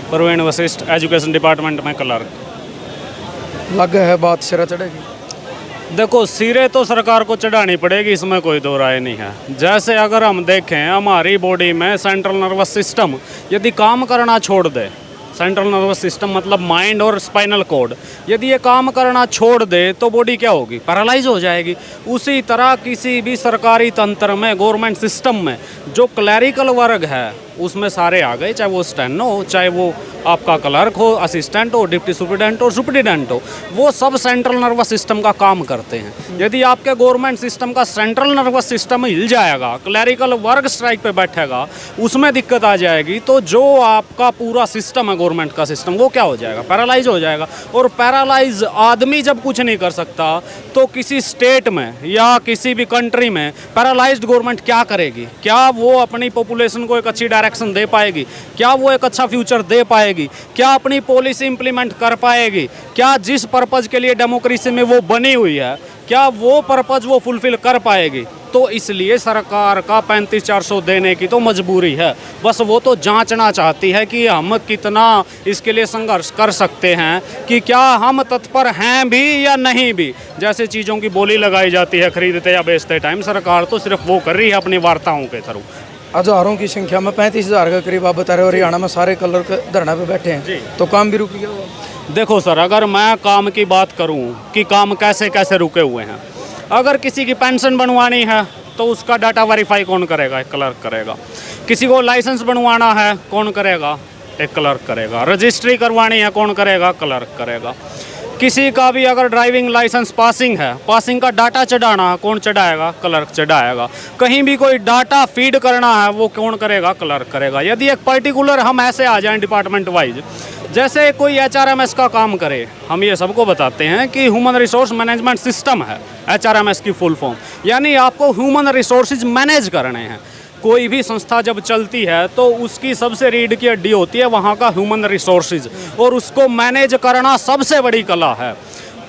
Praveen Vashishtha, education department में clerk. लग है बात सिरा चढ़ेगी। देखो, सिरे तो सरकार को चढ़ानी पड़ेगी, इसमें कोई दो राय नहीं है। जैसे अगर हम देखें हमारी बॉडी में सेंट्रल नर्वस सिस्टम यदि काम करना छोड़ दे, सेंट्रल नर्वस सिस्टम मतलब माइंड और स्पाइनल कॉर्ड, यदि ये काम करना छोड़ दे तो बॉडी क्या होगी? पैरालाइज हो जाएगी। उसी तरह किसी भी सरकारी तंत्र में, गवर्नमेंट सिस्टम में जो क्लैरिकल वर्ग है उसमें सारे आ गए, चाहे वो स्टेनो हो, चाहे वो आपका क्लर्क हो, असिस्टेंट हो, डिप्टी सुपरिटेंडेंट हो, सुपरिटेंडेंट हो, वो सब सेंट्रल नर्वस सिस्टम का काम करते हैं। यदि आपके गवर्नमेंट सिस्टम का सेंट्रल नर्वस सिस्टम हिल जाएगा, क्लैरिकल वर्ग स्ट्राइक पे बैठेगा, उसमें दिक्कत आ जाएगी, तो जो आपका पूरा सिस्टम है गवर्नमेंट का सिस्टम, वो क्या हो जाएगा? पैरालाइज हो जाएगा। और पैरालाइज आदमी जब कुछ नहीं कर सकता तो किसी स्टेट में या किसी भी कंट्री में पैरालाइज्ड गवर्नमेंट क्या करेगी? क्या वो अपनी पॉपुलेशन को एक अच्छी डायरेक्शन दे पाएगी? क्या वो एक अच्छा फ्यूचर दे पाएगी? क्या अपनी पॉलिसी इंप्लीमेंट कर पाएगी? क्या जिस पर्पज़ के लिए डेमोक्रेसी में वो बनी हुई है, क्या वो पर्पज़ वो फुलफिल कर पाएगी? तो इसलिए सरकार का 35,400 देने की तो मजबूरी है। बस वो तो जांचना चाहती है कि हम कितना इसके लिए संघर्ष कर सकते हैं, कि क्या हम तत्पर हैं भी या नहीं भी। जैसे चीज़ों की बोली लगाई जाती है खरीदते या बेचते टाइम, सरकार तो सिर्फ वो कर रही है अपनी वार्ताओं के थ्रू। हजारों की संख्या में 35,000 के करीब आप बता रहे हो, हरियाणा में सारे कलर के धरना पे बैठे हैं, तो काम भी रुक गया हुआ। देखो सर, अगर मैं काम की बात करूं कि काम कैसे कैसे रुके हुए हैं, अगर किसी की पेंशन बनवानी है तो उसका डाटा वेरीफाई कौन करेगा? एक क्लर्क करेगा। किसी को लाइसेंस बनवाना है कौन करेगा? एक क्लर्क करेगा। रजिस्ट्री करवानी है कौन करेगा? क्लर्क करेगा। किसी का भी अगर ड्राइविंग लाइसेंस पासिंग है, पासिंग का डाटा चढ़ाना है कौन चढ़ाएगा? क्लर्क चढ़ाएगा। कहीं भी कोई डाटा फीड करना है वो कौन करेगा? क्लर्क करेगा। यदि एक पर्टिकुलर हम ऐसे आ जाएं डिपार्टमेंट वाइज, जैसे कोई HRMS का काम करे, हम ये सबको बताते हैं कि ह्यूमन रिसोर्स मैनेजमेंट सिस्टम है HRMS की फुल फॉर्म, यानी आपको ह्यूमन रिसोर्सेज मैनेज करने हैं। कोई भी संस्था जब चलती है तो उसकी सबसे रीढ़ की हड्डी होती है वहाँ का ह्यूमन रिसोर्सेज, और उसको मैनेज करना सबसे बड़ी कला है।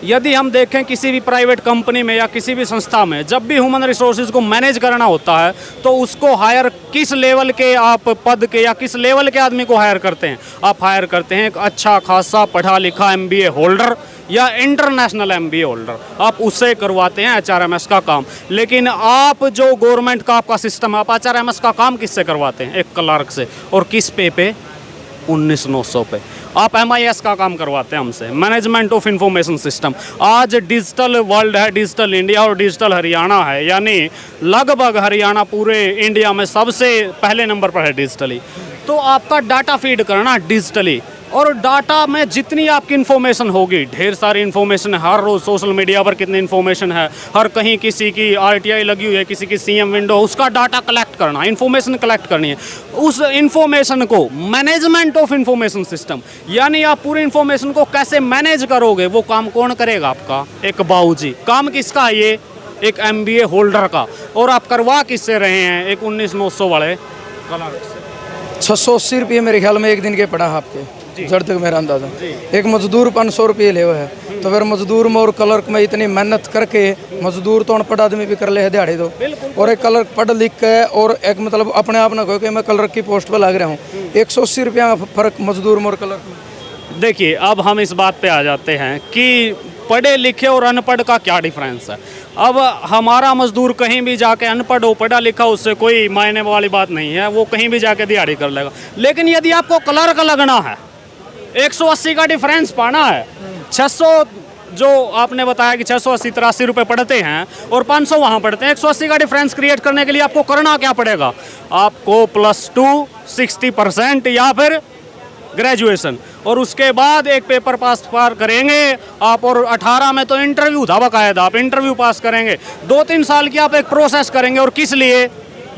यदि हम देखें किसी भी प्राइवेट कंपनी में या किसी भी संस्था में, जब भी ह्यूमन रिसोर्सेज को मैनेज करना होता है तो उसको हायर किस लेवल के आप पद के या किस लेवल के आदमी को हायर करते हैं? आप हायर करते हैं एक अच्छा खासा पढ़ा लिखा MBA होल्डर या इंटरनेशनल MBA होल्डर, आप उससे करवाते हैं HRMS का काम। लेकिन आप जो गवर्नमेंट का आपका सिस्टम है, आप HRMS का काम किससे करवाते हैं? एक क्लर्क से। और किस पे 19,900 पे। आप MIS का काम करवाते हैं हमसे, मैनेजमेंट ऑफ इंफॉर्मेशन सिस्टम। आज डिजिटल वर्ल्ड है, डिजिटल इंडिया और डिजिटल हरियाणा है, यानी लगभग हरियाणा पूरे इंडिया में सबसे पहले नंबर पर है डिजिटली। तो आपका डाटा फीड करना डिजिटली, और डाटा में जितनी आपकी इन्फॉर्मेशन होगी, ढेर सारी इन्फॉर्मेशन है, हर रोज़ सोशल मीडिया पर कितनी इन्फॉर्मेशन है, हर कहीं किसी की RTI लगी हुई है, किसी की CM विंडो, उसका डाटा कलेक्ट करना, इन्फॉर्मेशन कलेक्ट करनी है। उस इन्फॉर्मेशन को मैनेजमेंट ऑफ इंफॉर्मेशन सिस्टम, यानी आप पूरी इन्फॉर्मेशन को कैसे मैनेज करोगे, वो काम कौन करेगा? आपका एक बाबूजी। काम किसका है ये? एक MBA होल्डर का। और आप करवा किससे रहे हैं? एक 19,900 वाले क्लर्क से। 680 रुपये मेरे ख्याल में एक दिन के पड़ा है आपके, जड़ तक मेरा अंदाजा। एक मजदूर 500 रुपये ले हुए है, तो फिर मजदूर में और क्लर्क में इतनी मेहनत करके, मजदूर तो अनपढ़ आदमी भी कर ले है दिहाड़ी दो, और एक क्लर्क पढ़ लिख के और एक मतलब अपने आप ना कहो कि मैं क्लर्क की पोस्ट पर लग रहा हूँ, 180 रुपया फर्क मजदूर में और क्लर्क में। देखिए, अब हम इस बात पे आ जाते हैं कि पढ़े लिखे और अनपढ़ का क्या डिफरेंस है। अब हमारा मजदूर कहीं भी जाके, अनपढ़ हो पढ़ा लिखा, उससे कोई मायने वाली बात नहीं है, वो कहीं भी जाके दिहाड़ी कर लेगा। लेकिन यदि आपको क्लर्क लगना है, 180 का डिफरेंस पाना है, 600 जो आपने बताया कि 680 83 रुपये पढ़ते हैं और 500 वहाँ पढ़ते हैं, 180 का डिफरेंस क्रिएट करने के लिए आपको करना क्या पड़ेगा? आपको +2 60% या फिर ग्रेजुएशन, और उसके बाद एक पेपर पास करेंगे आप, और 18 में तो इंटरव्यू था बाकायदा, आप इंटरव्यू पास करेंगे, 2-3 साल की आप एक प्रोसेस करेंगे, और किस लिए?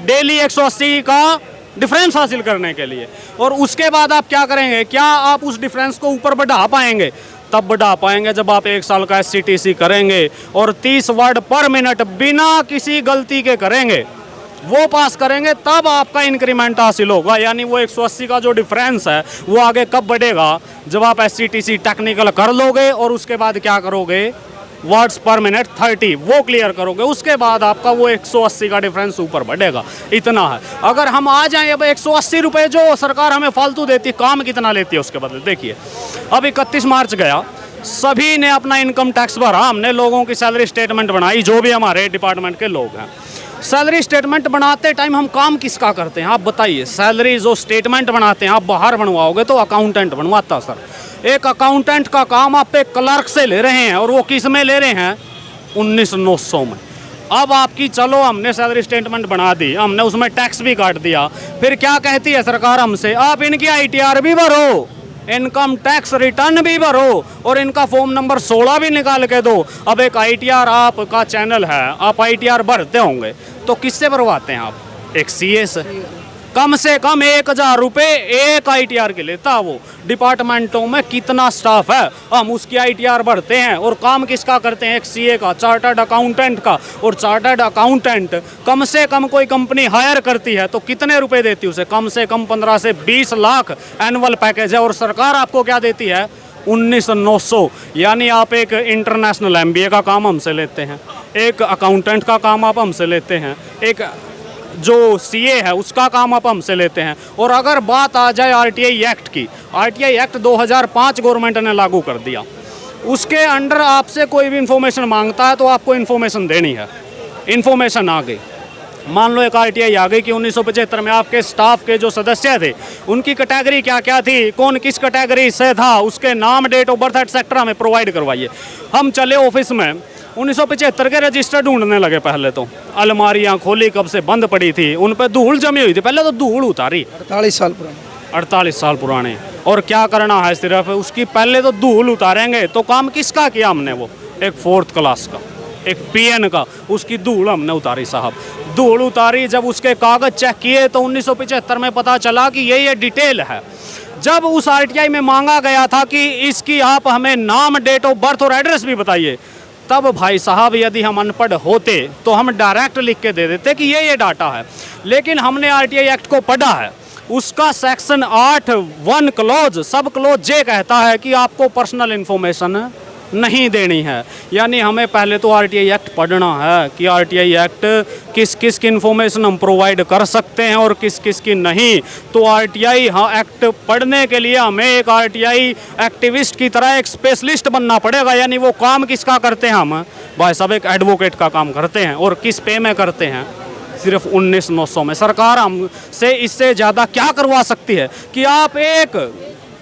डेली 180 का डिफरेंस हासिल करने के लिए। और उसके बाद आप क्या करेंगे? क्या आप उस डिफरेंस को ऊपर बढ़ा पाएंगे? तब बढ़ा पाएंगे जब आप 1 साल का SCTC करेंगे और 30 वर्ड पर मिनट बिना किसी गलती के करेंगे, वो पास करेंगे, तब आपका इंक्रीमेंट हासिल होगा। यानी वो 180 का जो डिफरेंस है वो आगे कब बढ़ेगा? जब आप SCTC टेक्निकल कर लोगे और उसके बाद क्या करोगे? वर्ड्स पर मिनट 30 वो क्लियर करोगे, उसके बाद आपका वो 180 का डिफरेंस ऊपर बढ़ेगा। इतना है। अगर हम आ जाएं अब 180 रुपये जो सरकार हमें फालतू देती है, काम कितना लेती है उसके बदले। देखिए अब 31 मार्च गया, सभी ने अपना इनकम टैक्स भरा, हमने लोगों की सैलरी स्टेटमेंट बनाई, जो भी हमारे डिपार्टमेंट के लोग हैं। सैलरी स्टेटमेंट बनाते टाइम हम काम किसका करते हैं आप बताइए? सैलरी जो स्टेटमेंट बनाते हैं आप बाहर बनवाओगे तो अकाउंटेंट बनवाता सर। एक अकाउंटेंट का काम आप एक क्लर्क से ले रहे हैं, और वो किस में ले रहे हैं? 19,900 में। अब आपकी चलो हमने सैलरी स्टेटमेंट बना दी, हमने उसमें टैक्स भी काट दिया, फिर क्या कहती है सरकार हमसे? आप इनकी ITR भी भरो, इनकम टैक्स रिटर्न भी भरो, और इनका फॉर्म नंबर 16 भी निकाल के दो। अब एक ITR आपका चैनल है, आप ITR भरते होंगे तो किससे भरवाते हैं आप? एक CA से। कम से कम 1,000 रुपये एक ITR के लेता वो। डिपार्टमेंटों में कितना स्टाफ है, हम उसकी ITR भरते हैं, और काम किसका करते हैं? एक CA का, चार्टर्ड अकाउंटेंट का। और चार्टर्ड अकाउंटेंट कम से कम कोई कंपनी हायर करती है तो कितने रुपए देती है उसे? कम से कम 15 से 20 लाख एनुअल पैकेज है, और सरकार आपको क्या देती है? 19,900। यानी आप एक इंटरनेशनल MBA का काम हमसे लेते हैं, एक अकाउंटेंट का काम आप हमसे लेते हैं, एक जो CA है उसका काम आप हमसे लेते हैं। और अगर बात आ जाए RTI एक्ट की, RTI एक्ट 2005 गवर्नमेंट ने लागू कर दिया, उसके अंडर आपसे कोई भी इंफॉर्मेशन मांगता है तो आपको इन्फॉर्मेशन देनी है। इन्फॉर्मेशन आ गई, मान लो एक RTI आ गई कि 1975 में आपके स्टाफ के जो सदस्य थे उनकी कैटेगरी क्या क्या थी, कौन किस कैटेगरी से था, उसके नाम, डेट ऑफ बर्थ एटसेट्रा हमें प्रोवाइड करवाइए। हम चले ऑफिस में, 1975 के रजिस्टर ढूंढने लगे। पहले तो अलमारियां खोली, कब से बंद पड़ी थी, उन पर धूल जमी हुई थी, पहले तो धूल उतारी। 48 साल पुराने, और क्या करना है? सिर्फ उसकी पहले तो धूल उतारेंगे। तो काम किसका किया हमने? वो एक 4th क्लास का, एक PN का, उसकी धूल हमने उतारी साहब। धूल उतारी, जब उसके कागज चेक किए तो 1975 में पता चला कि ये डिटेल है। जब उस RTI में मांगा गया था कि इसकी आप हमें नाम, डेट ऑफ बर्थ और एड्रेस भी बताइए, तब भाई साहब यदि हम अनपढ़ होते तो हम डायरेक्ट लिख के दे देते कि ये डाटा है। लेकिन हमने RTI एक्ट को पढ़ा है, उसका सेक्शन 8(1) क्लॉज, सब क्लॉज जे कहता है कि आपको पर्सनल इन्फॉर्मेशन नहीं देनी है। यानी हमें पहले तो RTI एक्ट पढ़ना है कि RTI एक्ट किस किस की इन्फॉर्मेशन हम प्रोवाइड कर सकते हैं और किस किस की नहीं। तो RTI एक्ट पढ़ने के लिए हमें एक RTI एक्टिविस्ट की तरह एक स्पेशलिस्ट बनना पड़ेगा। यानी वो काम किसका करते हैं? हम भाई साहब एक एडवोकेट का काम करते हैं। और किस पे में करते हैं? सिर्फ 19,900 में। सरकार हमसे इससे ज़्यादा क्या करवा सकती है कि आप एक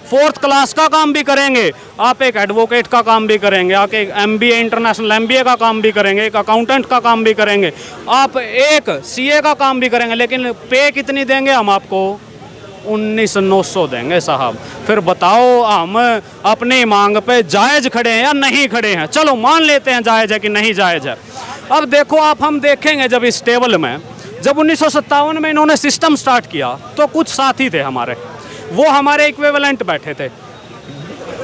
4th क्लास का काम भी करेंगे, आप एक एडवोकेट का काम भी करेंगे, आप एक MBA, इंटरनेशनल MBA का काम भी करेंगे, एक अकाउंटेंट का काम भी करेंगे, आप एक CA का काम भी करेंगे, लेकिन पे कितनी देंगे हम आपको? 19,900 देंगे साहब। फिर बताओ हम अपनी मांग पे जायज़ खड़े हैं या नहीं खड़े हैं? चलो मान लेते हैं जायज़ है कि नहीं जायज़ है। अब देखो आप, हम देखेंगे जब इस टेबल में, जब 1957 में इन्होंने सिस्टम स्टार्ट किया तो कुछ साथी थे हमारे, वो हमारे इक्विवेलेंट बैठे थे।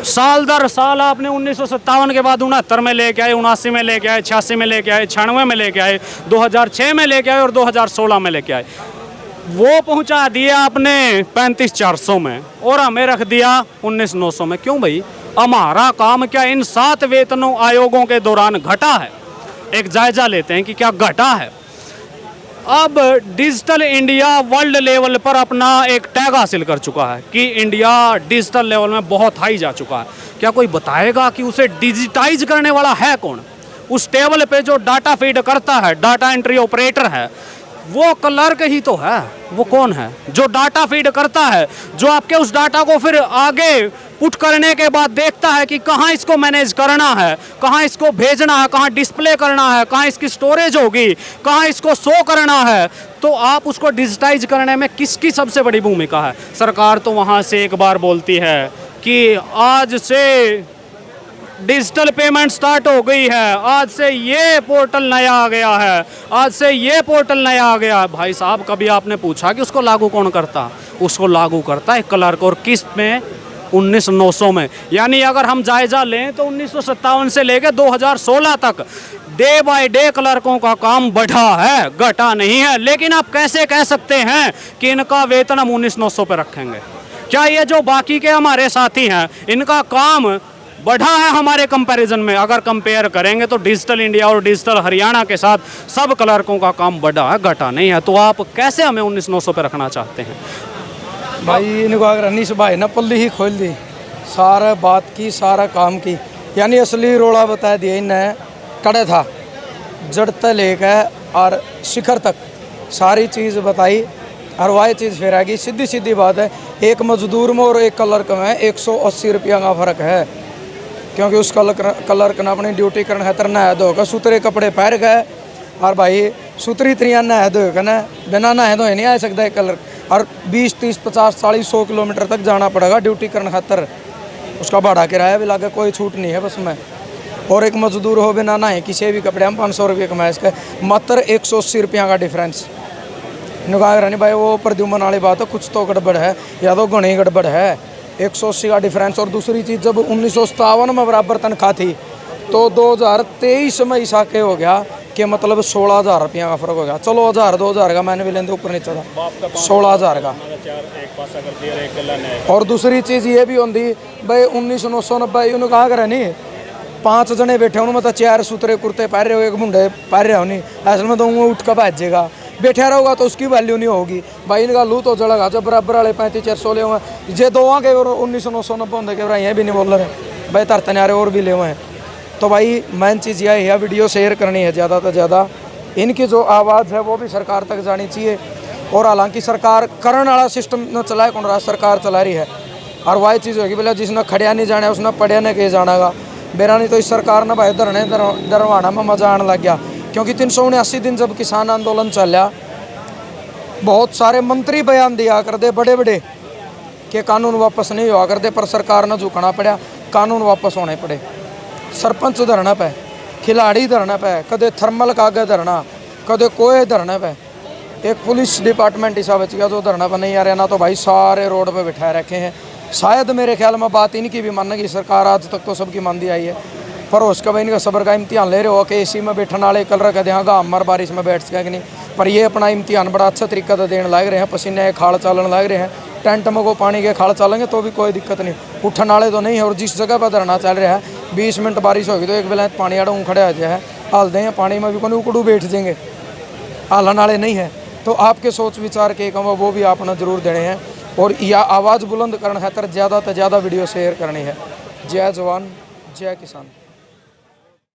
साल दर साल आपने 1957 के बाद 69 में लेके आए, 79 में लेके आए, 86 में लेके आए, 96 में लेके आए, 2006 में लेके आए और 2016 में लेके आए। वो पहुंचा दिया आपने 35,400 में और हमें रख दिया 19,900 में। क्यों भाई? हमारा काम क्या इन 7 वेतनों आयोगों के दौरान घटा है? एक जायजा लेते हैं कि क्या घटा है। अब डिजिटल इंडिया वर्ल्ड लेवल पर अपना एक टैग हासिल कर चुका है कि इंडिया डिजिटल लेवल में बहुत हाई जा चुका है। क्या कोई बताएगा कि उसे डिजिटाइज करने वाला है कौन? उस टेबल पे जो डाटा फीड करता है, डाटा एंट्री ऑपरेटर है, वो क्लर्क ही तो है। वो कौन है? जो डाटा फीड करता है, जो आपके उस डाटा को फिर आगे पुट करने के बाद देखता है कि कहाँ इसको मैनेज करना है, कहाँ इसको भेजना है, कहाँ डिस्प्ले करना है, कहाँ इसकी स्टोरेज होगी, कहाँ इसको शो करना है। तो आप उसको डिजिटाइज करने में किसकी सबसे बड़ी भूमिका है? सरकार तो वहाँ से एक बार बोलती है कि आज से डिजिटल पेमेंट स्टार्ट हो गई है, आज से ये पोर्टल नया आ गया है, आज से ये पोर्टल नया आ गया है। भाई साहब कभी आपने पूछा कि उसको लागू कौन करता? उसको लागू करता है क्लर्क। और किस में? 19,900 में। यानी अगर हम जायजा लें तो 1957 से लेकर 2016 तक डे बाय डे क्लर्कों का काम बढ़ा है, घटा नहीं है। लेकिन आप कैसे कह सकते हैं कि इनका वेतन हम 19,900 पे रखेंगे? क्या ये जो बाकी के हमारे साथी हैं इनका काम बढ़ा है हमारे कंपैरिजन में। अगर कंपेयर करेंगे तो डिजिटल इंडिया और डिजिटल हरियाणा के साथ सब क्लर्कों का काम बढ़ा है, घटा नहीं है। तो आप कैसे हमें 19,900 पे रखना चाहते हैं? भाई इनको अगर अनिस भाई ना पल्ली ही खोल दी, सारा बात की, सारा काम की, यानी असली रोड़ा बता दिया इन्हें। कड़े था जड़ तक लेकर और शिखर तक सारी चीज़ बताई, और वही चीज़ फिर आएगी। सीधी सीधी बात है, एक मजदूर में और एक क्लर्क में 180 रुपया का फ़र्क है, क्योंकि उस क्लर्क ने अपनी ड्यूटी करने खातर नहा धोकर सुथरे कपड़े पहन गए, और भाई सुथरी तरिया नहा धोकर ना बिना नहाए धोए नहीं आ सकता है क्लर्क। और 20, 30, 50, 40, 100 किलोमीटर तक जाना पड़ेगा ड्यूटी करने खातर, उसका भाड़ा किराया भी लगे, कोई छूट नहीं है बस में। और एक मजदूर हो बिना नहाए किसी भी कपड़े हम 500 रुपये कमाए, इसका मात्र 180 रुपया का डिफरेंस। निकाह रानी भाई वो प्रद्युमन वाली बात है, कुछ तो गड़बड़ है या तो घनी गड़बड़ है। 180 का डिफरेंस। और दूसरी चीज़, जब 1957 में बराबर तनख्वाह थी तो 2023 में ऐसा के हो गया कि मतलब 16,000 रुपया का फ़र्क हो गया। चलो 1000 2,000 का मैंने भी लेंदे ऊपर नीचे था, 16,000 का। और दूसरी चीज़ ये भी होती भाई 1990 उन्होंने कहा करें नहीं, 5 जने बैठे उन्होंने मतलब 4 सुतरे कुर्ते पहन रहे हो, एक मुंडे पहन रहे हो नहीं, असल में तो वो उठ कर भाजेगा, बैठा रहोगा तो उसकी वैल्यू नहीं होगी। भाई इनका लू तो जड़ेगा जब बराबर वाले 35-400 ले हुए हैं, जे 2 के 1990 होंगे के ये भी नहीं बोल रहे भाई, तरतने आ रहे और भी ले हुए हैं। तो भाई मेन चीज़ यह है, वीडियो शेयर करनी है ज़्यादा से ज़्यादा, इनकी जो आवाज़ है वो भी सरकार तक जानी चाहिए। और हालांकि सरकार करने वाला सिस्टम न चलाए कौन रहा, सरकार चला रही है। और वही चीज़ होगी बोले जिसने खड़िया नहीं जाना उसने पढ़िया नहीं कहीं जानागा बेरा, नहीं तो इस सरकार ने भाई धरने दरवाना में मजा आने लग गया। क्योंकि 379 दिन जब किसान आंदोलन चला, बहुत सारे मंत्री बयान दिया करते बड़े बड़े कि कानून वापस नहीं हुआ करते, पर सरकार ने झुकना पड़ा, कानून वापस होने पड़े। सरपंच धरना पे, खिलाड़ी धरना पे, कदे थर्मल कागज धरना, कदे कोई धरना पे, एक पुलिस डिपार्टमेंट ऐसा बच गया जो धरना पे नहीं आ रहा ना, तो भाई सारे रोड पे बिठाए रखे हैं। शायद मेरे ख्याल में बात इनकी भी मानेगी सरकार, आज तक तो सबकी मानती आई है, पर उसका भाई इनका सब्र का इम्तिहान ले रहे हो कि एसी में बैठने वाले कल रख दें गा हमार बारिश में बैठ सके कि नहीं, पर ये अपना इम्तिहान बड़ा अच्छा तरीका से देने लग रहे हैं। पसीने खाड़ चालन लग रहे हैं, टेंट में को पानी के खाड़ चालेंगे तो भी कोई दिक्कत नहीं, उठने वाले तो नहीं है। और जिस जगह पर धरना चल रहा है 20 मिनट बारिश होगी तो एक बेला पानी आड़ा खड़े आ जाए, हाल दें पानी में भी कोई उकड़ू बैठ जाएंगे, हालन वाले नहीं है। तो आपके सोच विचार के काम वो भी आपने ज़रूर देने हैं, और यह आवाज़ बुलंद करने खातर ज़्यादा से ज़्यादा वीडियो शेयर करनी है। जय जवान जय किसान।